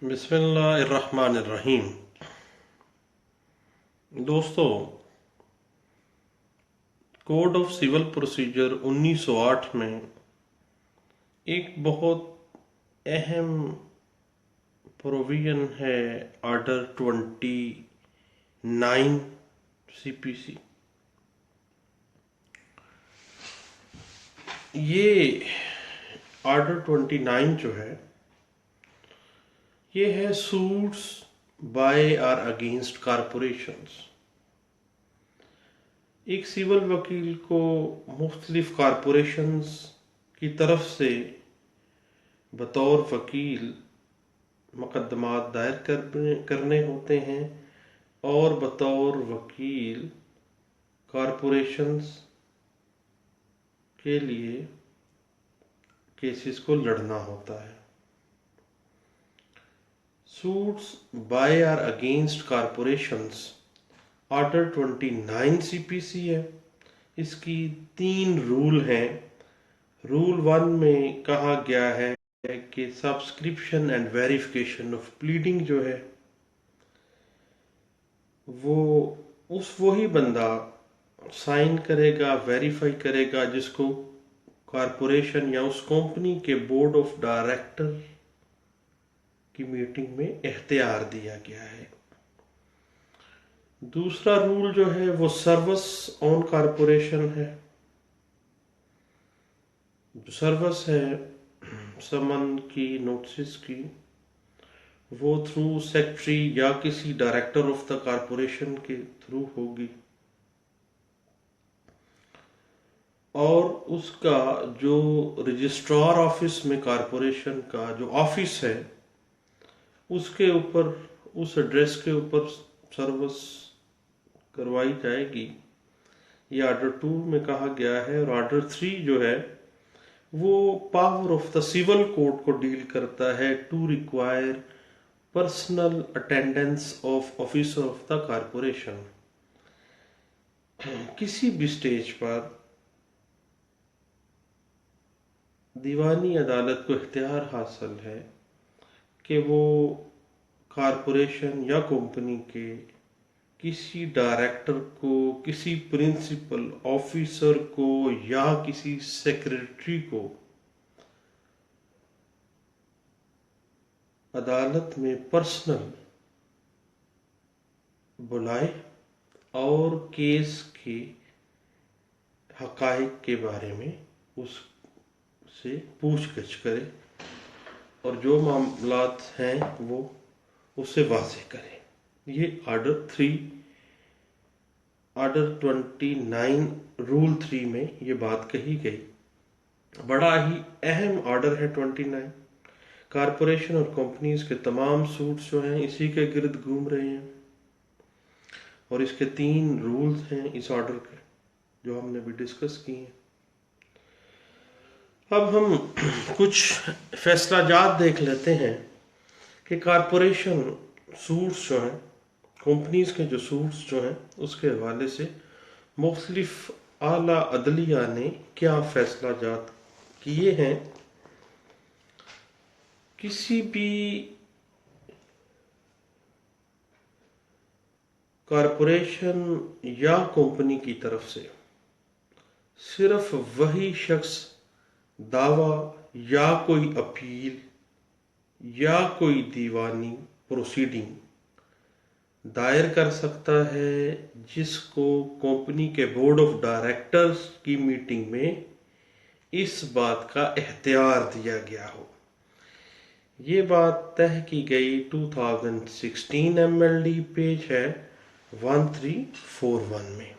बिस्मिल्लाहिर्रहमानिर्रहीम। दोस्तों, code of civil procedure 1908 में एक बहुत अहम प्रोविजन है आर्डर 29 सीपीसी। ये आर्डर 29 जो है ये है सूट्स बाय और अगेंस्ट कारपोरेशंस। एक सिविल वकील को मुख्तलिफ कारपोरेशंस की तरफ से बतौर वकील मुकदमात दायर करने होते हैं और बतौर वकील कारपोरेशंस के लिए केसेस को लड़ना होता है। सूट्स बाय और अगेंस्ट कारपोरेशंस आर्डर 29 सीपीसी है। इसकी 3 रूल हैं। रूल 1 में कहा गया है कि subscription and verification of pleading जो है वो वही बंदा साइन करेगा, वेरीफाई करेगा जिसको कॉरपोरेशन या उस कंपनी के बोर्ड ऑफ डायरेक्टर की मीटिंग में इख्तियार दिया गया है। दूसरा रूल जो है वो सर्विस ऑन कॉरपोरेशन है। जो सर्विस है समन की, नोटिस की, वो थ्रू सेक्रेटरी या किसी डायरेक्टर ऑफ द कॉरपोरेशन के थ्रू होगी और उसका जो रजिस्ट्रार ऑफिस में कॉरपोरेशन का जो ऑफिस है उसके ऊपर, उस एड्रेस के ऊपर सर्विस करवाई जाएगी। ये आर्डर 2 में कहा गया है। और आर्डर 3 जो है वो power of the civil court को डील करता है to require personal attendance of officer of the corporation. किसी भी स्टेज पर दीवानी अदालत को इख्तियार हासिल है कि वो कॉरपोरेशन या कंपनी के किसी डायरेक्टर को, किसी प्रिंसिपल ऑफिसर को या किसी सेक्रेटरी को अदालत में पर्सनल बुलाए और केस के हकाइक के बारे में उससे पूछगछ करे और जो मामलात हैं वो उसे वाज़ेह करे। ये आर्डर 29 रूल 3 में ये बात कही गई। बड़ा ही अहम आर्डर है 29। कारपोरेशन और कंपनीज के तमाम सूट्स जो हैं इसी के गिर्द घूम रहे हैं और इसके 3 रूल्स हैं इस ऑर्डर के, जो हमने भी डिस्कस किए हैं। अब हम कुछ फैसलाजात देख लेते हैं कि कारपोरेशन सूट्स जो हैं, कंपनीज के जो सूट्स जो हैं, उसके हवाले से मुख्तलिफ आला अदलिया ने क्या फैसलाजात किए हैं। किसी भी कारपोरेशन या कंपनी की तरफ से सिर्फ वही शख्स दावा या कोई अपील या कोई दीवानी प्रोसीडिंग दायर कर सकता है जिसको कंपनी के बोर्ड ऑफ डायरेक्टर्स की मीटिंग में इस बात का इख्तियार दिया गया हो। ये बात तय की गई 2016 MLD पेज है 1341 में।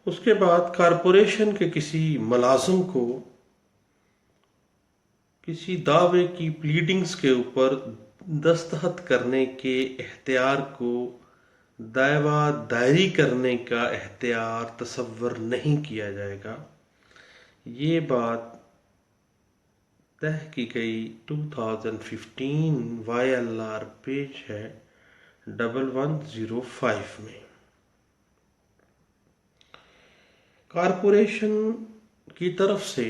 उसके बाद कारपोरेशन के किसी मुलाजिम को किसी दावे की प्लीडिंग्स के ऊपर दस्तखत करने के इख्तियार को दावा दायरी करने का इख्तियार तसव्वुर नहीं किया जाएगा। ये बात तय की गई 2015 YLR पेज है 1105 में। कारपोरेशन की तरफ से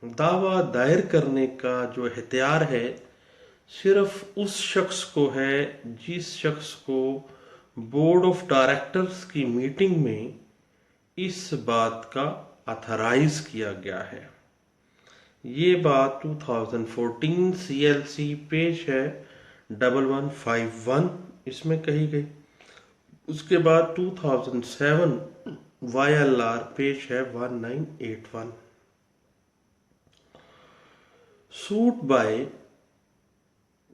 दावा दायर करने का जो इख्तियार है सिर्फ उस शख्स को है जिस शख्स को बोर्ड ऑफ डायरेक्टर्स की मीटिंग में इस बात का ऑथराइज किया गया है। ये बात 2014 CLC पेज है 1151 इसमें कही गई। उसके बाद 2007 YLR पेज है 1981। Suit by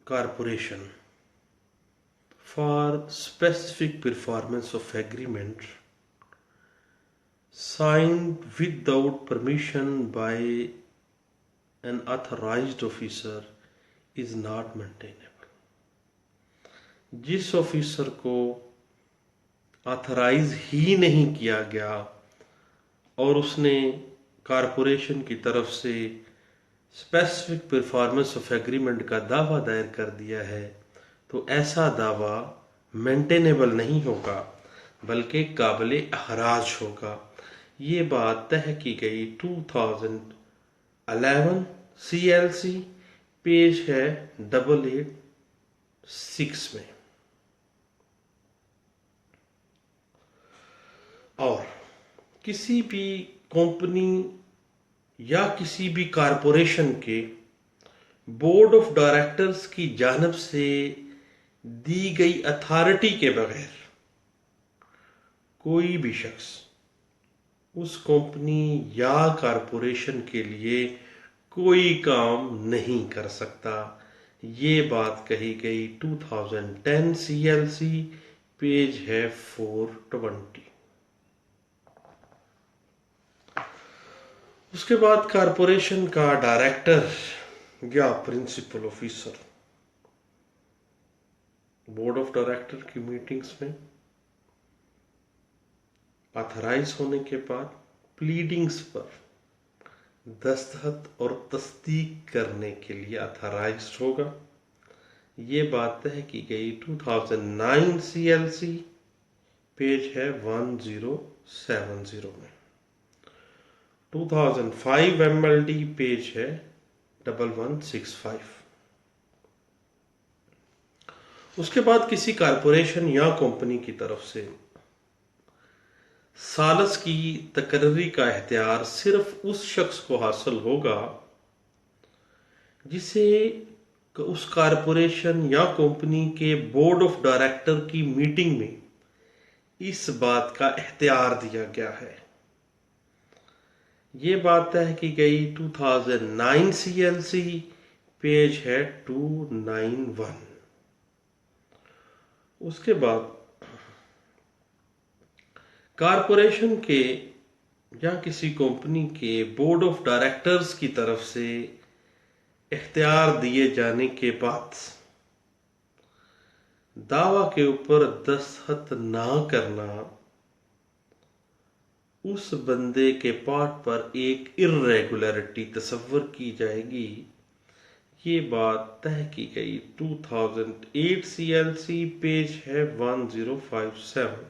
corporation for specific performance of agreement signed without permission by an authorized officer is not maintainable। जिस ऑफिसर को ऑथराइज ही नहीं किया गया और उसने कारपोरेशन की तरफ से स्पेसिफिक परफॉर्मेंस ऑफ एग्रीमेंट का दावा दायर कर दिया है तो ऐसा दावा मेंटेनेबल नहीं होगा बल्कि काबिल अखराज होगा। ये बात तय की गई 2011 CLC पेज है 886 में। और किसी भी कंपनी या किसी भी कारपोरेशन के बोर्ड ऑफ डायरेक्टर्स की जानिब से दी गई अथॉरिटी के बगैर कोई भी शख्स उस कंपनी या कारपोरेशन के लिए कोई काम नहीं कर सकता। ये बात कही गई 2010 CLC पेज है 420। उसके बाद कारपोरेशन का डायरेक्टर या principal officer board of director की मीटिंग्स में ऑथराइज होने के बाद प्लीडिंग्स पर दस्तखत और तस्दीक करने के लिए ऑथराइज होगा। ये बात तय की गई 2009 CLC पेज है 1070 में। 2005 MLD पेज है 1165। उसके बाद किसी कारपोरेशन या कंपनी की तरफ से सालस की तकर्री का इख्तियार सिर्फ उस शख्स को हासिल होगा जिसे उस कारपोरेशन या कंपनी के बोर्ड ऑफ डायरेक्टर की मीटिंग में इस बात का इख्तियार दिया गया है। ये बात तय की गई 2009 CLC पेज है 291। उसके बाद कारपोरेशन के या किसी कंपनी के बोर्ड ऑफ डायरेक्टर्स की तरफ से इख्तियार दिए जाने के बाद दावा के ऊपर दस्तखत ना करना उस बंदे के पार्ट पर एक इर्रेगुलरिटी तस्वर की जाएगी। ये बात तय की गई 2008 CLC पेज है 1057।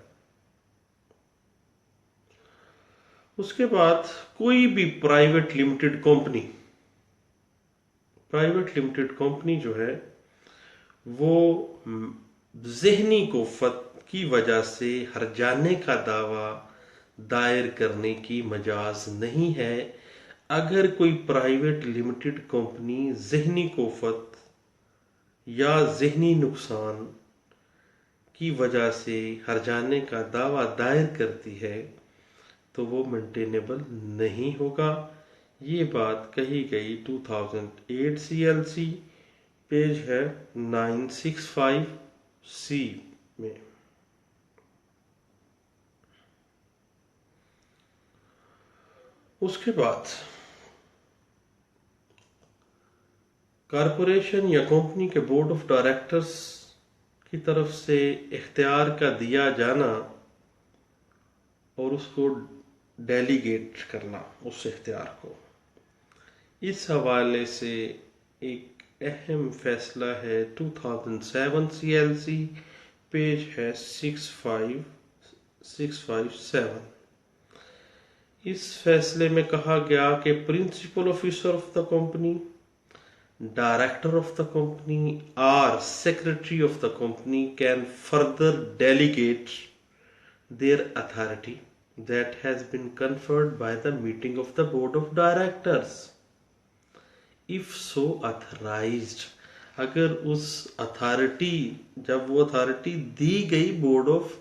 उसके बाद कोई भी प्राइवेट लिमिटेड कंपनी जो है वो ज़हनी कुफ़्वत की वजह से हर्जाने का दावा दायर करने की मजाज नहीं है। अगर कोई प्राइवेट लिमिटेड कंपनी ज़हनी कुफ़्वत या ज़हनी नुकसान की वजह से हर्जाने का दावा दायर करती है तो वो मेंटेनेबल नहीं होगा। ये बात कही गई 2008 CLC पेज है 965 C में। उसके बाद कारपोरेशन या कंपनी के बोर्ड ऑफ डायरेक्टर्स की तरफ से इख्तियार का दिया जाना और उसको डेलीगेट करना उस इख्तियार को, इस हवाले से एक अहम फैसला है 2007 CLC पेज है 65657। इस फैसले में कहा गया कि principal officer of the company, director of the company और secretary of the company can further delegate their authority that has been conferred by the meeting of the board of directors if so authorized। अगर उस authority, जब वो authority दी गई board of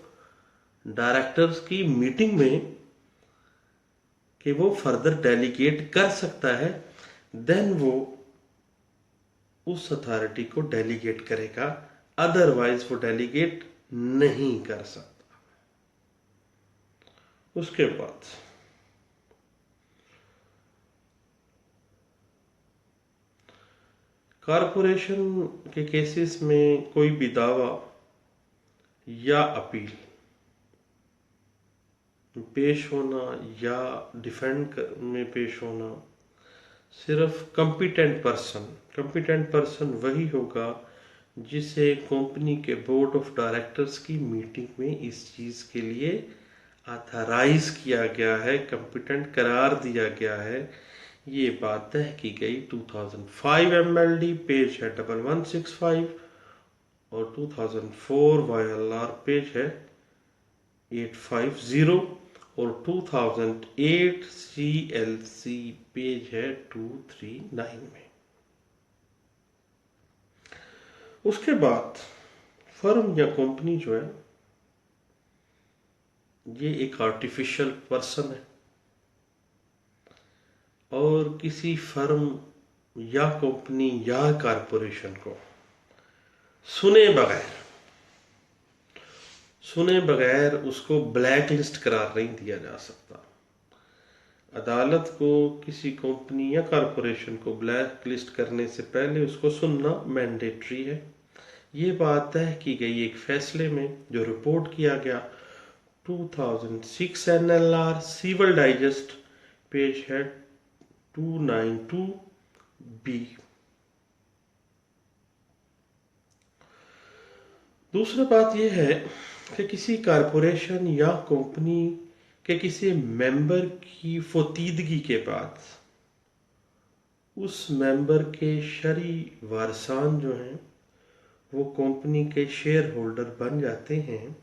directors की meeting में कि वो फर्दर डेलीगेट कर सकता है, देन वो उस अथॉरिटी को डेलीगेट करेगा, अदरवाइज वो डेलीगेट नहीं कर सकता। उसके बाद कारपोरेशन के केसेस में कोई भी दावा या अपील पेश होना या डिफेंड में पेश होना सिर्फ कॉम्पिटेंट पर्सन वही होगा जिसे कंपनी के बोर्ड ऑफ डायरेक्टर्स की मीटिंग में इस चीज के लिए ऑथराइज किया गया है, कॉम्पिटेंट करार दिया गया है। ये बात तय की गई 2005 MLD पेज है 1165 और 2004 YLR पेज है 850 और 2008 CLC पेज है 239 में। उसके बाद फर्म या कंपनी जो है ये एक आर्टिफिशियल पर्सन है और किसी फर्म या कंपनी या कारपोरेशन को सुने बगैर उसको ब्लैक लिस्ट करार नहीं दिया जा सकता। अदालत को किसी कंपनी या कारपोरेशन को ब्लैक लिस्ट करने से पहले उसको सुनना मैंडेटरी है। ये बात तय की गई एक फैसले में जो रिपोर्ट किया गया 2006 NLR सिविल डाइजेस्ट पेज है 292B। दूसरी बात यह है कि किसी कारपोरेशन या कंपनी के किसी मेंबर की फौतीदगी के बाद उस मेंबर के शरई वारसान जो हैं वो कंपनी के शेयर होल्डर बन जाते हैं,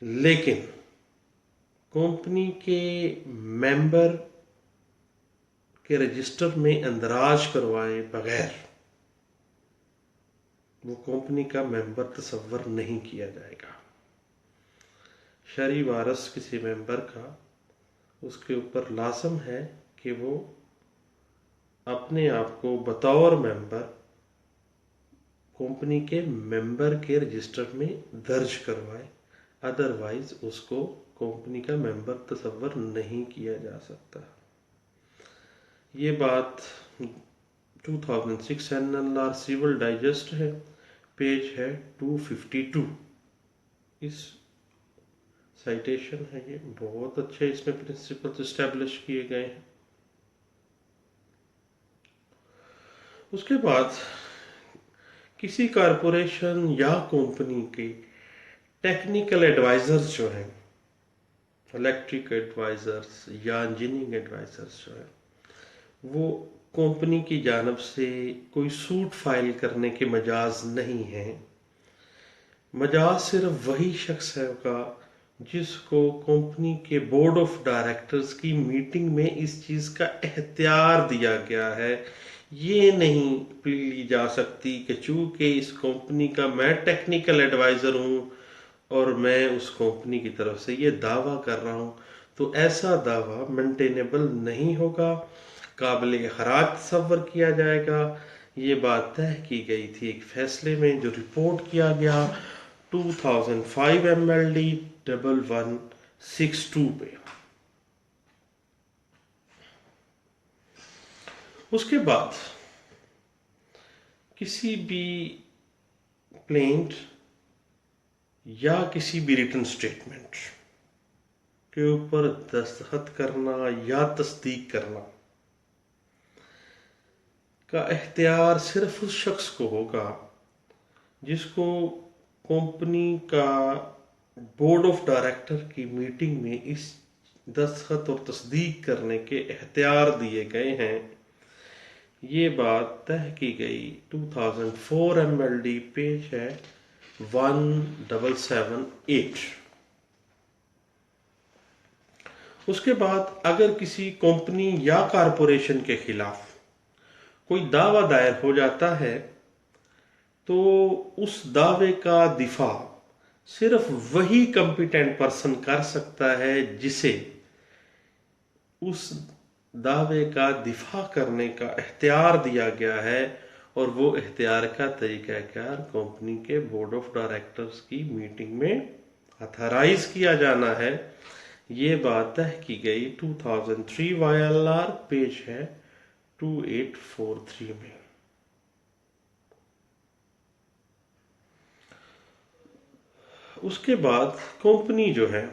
लेकिन कंपनी के मेंबर के रजिस्टर में अंदराज करवाए बगैर वो कंपनी का मेंबर तस्वर नहीं किया जाएगा। शरई वारस किसी मेंबर का उसके ऊपर लाजम है कि वो अपने आप को बतौर मेंबर कंपनी के मेंबर के रजिस्टर में दर्ज करवाए, अदरवाइज उसको कंपनी का मेंबर तस्वर नहीं किया जा सकता। ये बात 2006 NLR सिविल डाइजेस्ट है, पेज है 252। इस साइटेशन है, ये बहुत अच्छे इसमें प्रिंसिपल्स एस्टैब्लिश किए गए हैं। उसके बाद किसी कारपोरेशन या कंपनी के टेक्निकल एडवाइजर्स जो हैं, इलेक्ट्रिक एडवाइजर्स या इंजीनियरिंग एडवाइजर्स जो हैं, वो कंपनी की जानब से कोई सूट फाइल करने के मजाज नहीं है। मजाज सिर्फ वही शख्स होगा जिसको कंपनी के बोर्ड ऑफ डायरेक्टर्स की मीटिंग में इस चीज का एहतियार दिया गया है। ये नहीं ली जा सकती कि चूंकि इस कंपनी का मैं टेक्निकल एडवाइजर हूं और मैं उस कंपनी की तरफ से ये दावा कर रहा हूं, तो ऐसा दावा मेंटेनेबल नहीं होगा, काबिल खराज तस्वर किया जाएगा। ये बात तय की गई थी एक फैसले में जो रिपोर्ट किया गया 2005 MLD 1162 पे। उसके बाद किसी भी प्लेंट या किसी भी रिटन स्टेटमेंट के ऊपर दस्तखत करना या तस्दीक करना का इख्तियार सिर्फ उस शख्स को होगा जिसको कंपनी का बोर्ड ऑफ डायरेक्टर की मीटिंग में इस दस्तखत और तस्दीक करने के इख्तियार दिए गए हैं। ये बात तय की गई 2004 MLD, पेज है 1778। उसके बाद अगर किसी कंपनी या कारपोरेशन के खिलाफ कोई दावा दायर हो जाता है तो उस दावे का दिफा सिर्फ वही कॉम्पिटेंट पर्सन कर सकता है जिसे उस दावे का दिफा करने का इख्तियार दिया गया है, और वो इख्तियार का तरीक़ाकार कंपनी के बोर्ड ऑफ डायरेक्टर्स की मीटिंग में ऑथराइज किया जाना है। ये बात तय की गई 2003 YLR, पेज है 2843 में। उसके बाद कंपनी जो है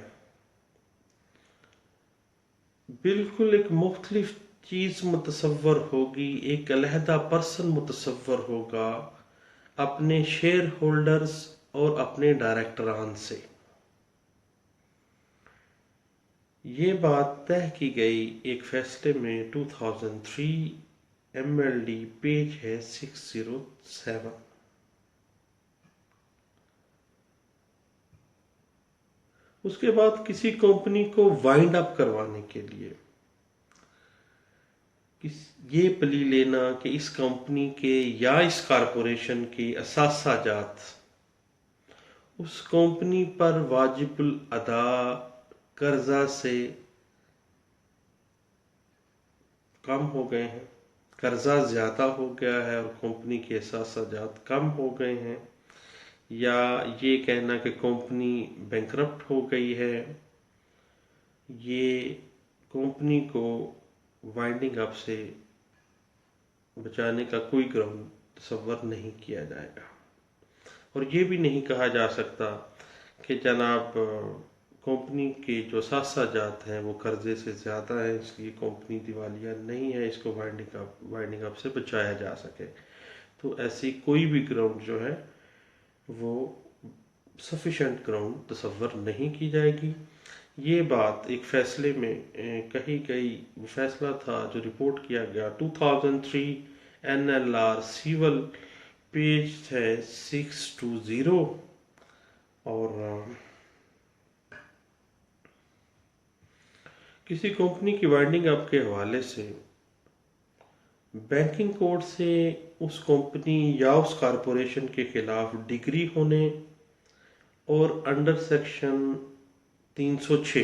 बिल्कुल एक मुख्तलिफ चीज मुतसव्वर होगी, एक अलहदा पर्सन मुतसव्वर होगा अपने शेयर होल्डर्स और अपने डायरेक्टरान से। ये बात तय की गई एक फैसले में 2003 MLD, पेज है 607। उसके बाद किसी कंपनी को वाइंड अप करवाने के लिए ये प्ली लेना कि इस कंपनी के या इस कारपोरेशन के असासाजात उस कंपनी पर वाजिबुल अदा कर्जा से कम हो गए हैं, कर्जा ज्यादा हो गया है और कंपनी के असासाजात कम हो गए हैं, या ये कहना कि कंपनी बैंकरप्ट हो गई है, ये कंपनी को वाइंडिंग अप से बचाने का कोई ग्राउंड तसव्वुर नहीं किया जाएगा। और ये भी नहीं कहा जा सकता कि जनाब कंपनी के जो सासाजात हैं वो कर्जे से ज़्यादा है इसलिए कंपनी दिवालिया नहीं है, इसको वाइंडिंग अप से बचाया जा सके। तो ऐसी कोई भी ग्राउंड जो है वो सफिशेंट ग्राउंड तसव्वुर नहीं की जाएगी। ये बात एक फैसले में कही गई। वो फैसला था जो रिपोर्ट किया गया 2003 NLR सिविल, पेज है 620। और किसी कंपनी की वाइंडिंग अप के हवाले से बैंकिंग कोड से उस कंपनी या उस कारपोरेशन के खिलाफ डिग्री होने और अंडर सेक्शन 306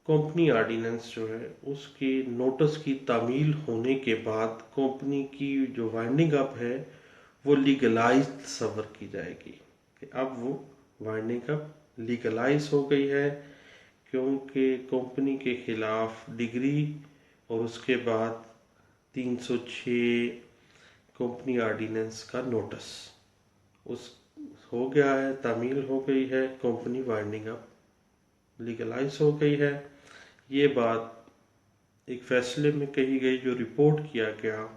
कंपनी ऑर्डिनेंस जो है उसकी नोटिस की तामील होने के बाद कंपनी की जो वाइंडिंग अप है वो लीगलाइज तस्वर की जाएगी कि अब वो वाइंडिंग अप लीगलाइज हो गई है, क्योंकि कंपनी के खिलाफ डिग्री और उसके बाद 306 कंपनी ऑर्डिनेंस का नोटिस उस हो गया है, तामील हो गई है, कंपनी वाइंडिंग अप लीगलाइज हो गई है। ये बात एक फैसले में कही गई जो रिपोर्ट किया गया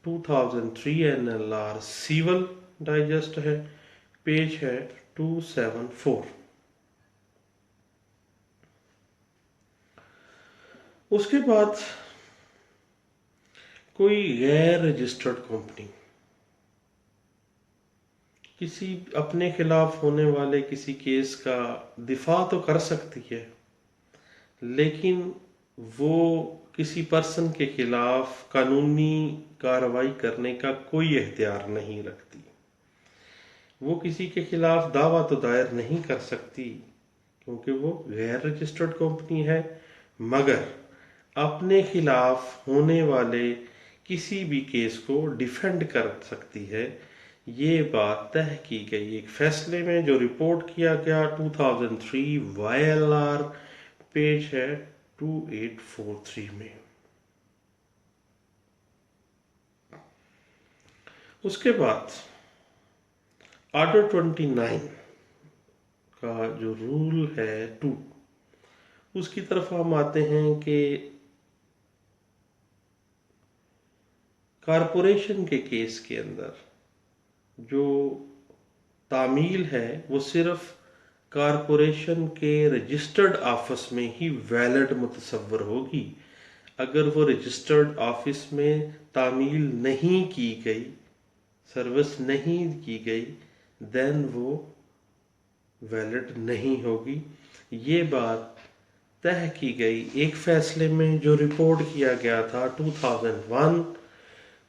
2003 NLR सिविल डाइजेस्ट है, पेज है 274। उसके बाद कोई गैर रजिस्टर्ड कंपनी किसी अपने खिलाफ होने वाले किसी केस का दिफा तो कर सकती है, लेकिन वो किसी पर्सन के खिलाफ कानूनी कार्रवाई करने का कोई इख्तियार नहीं रखती। वो किसी के खिलाफ दावा तो दायर नहीं कर सकती क्योंकि वो गैर रजिस्टर्ड कंपनी है, मगर अपने खिलाफ होने वाले किसी भी केस को डिफेंड कर सकती है। ये बात तय की गई एक फैसले में जो रिपोर्ट किया गया 2003 YLR, पेज है 2843 में। उसके बाद ऑर्डर 29 का जो रूल है 2, उसकी तरफ हम आते हैं कि कारपोरेशन के केस के अंदर जो तामील है वो सिर्फ कारपोरेशन के रजिस्टर्ड ऑफिस में ही वैलिड मुतसव्वर होगी। अगर वो रजिस्टर्ड ऑफिस में तामील नहीं की गई, सर्विस नहीं की गई, देन वो वैलिड नहीं होगी। ये बात तय की गई एक फैसले में जो रिपोर्ट किया गया था 2001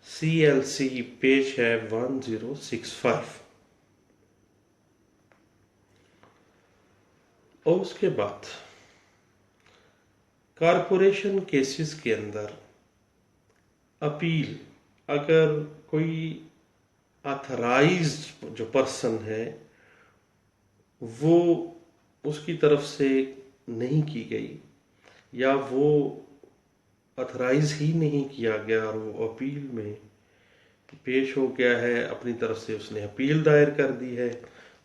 CLC, पेज है 1065। और उसके बाद कारपोरेशन केसेस के अंदर अपील, अगर कोई ऑथराइज्ड जो पर्सन है वो उसकी तरफ से नहीं की गई या वो ऑथराइज ही नहीं किया गया और वो अपील में पेश हो गया है, अपनी तरफ से उसने अपील दायर कर दी है,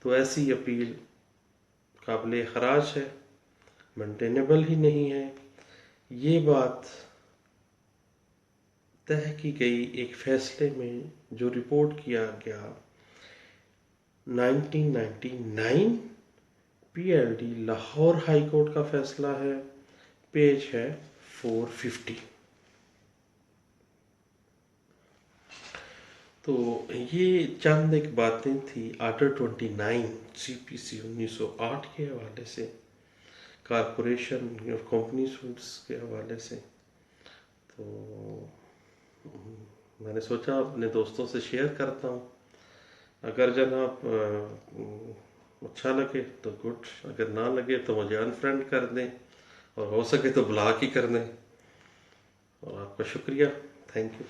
तो ऐसी अपील काबिल खराज है, मेंटेनेबल ही नहीं है। ये बात तय की गई एक फैसले में जो रिपोर्ट किया गया 1999 PLD लाहौर हाई कोर्ट का फैसला है, पेज है 450। तो ये चंद एक बातें थी आर्टिकल 29 CPC 1908 के हवाले से, कारपोरेशन और कंपनी सूट्स के हवाले से। तो मैंने सोचा अपने दोस्तों से शेयर करता हूँ। अगर जनाब अच्छा लगे तो गुड, अगर ना लगे तो मुझे अनफ्रेंड कर दें और हो सके तो ब्लॉक ही कर दें। और आपका शुक्रिया, थैंक यू।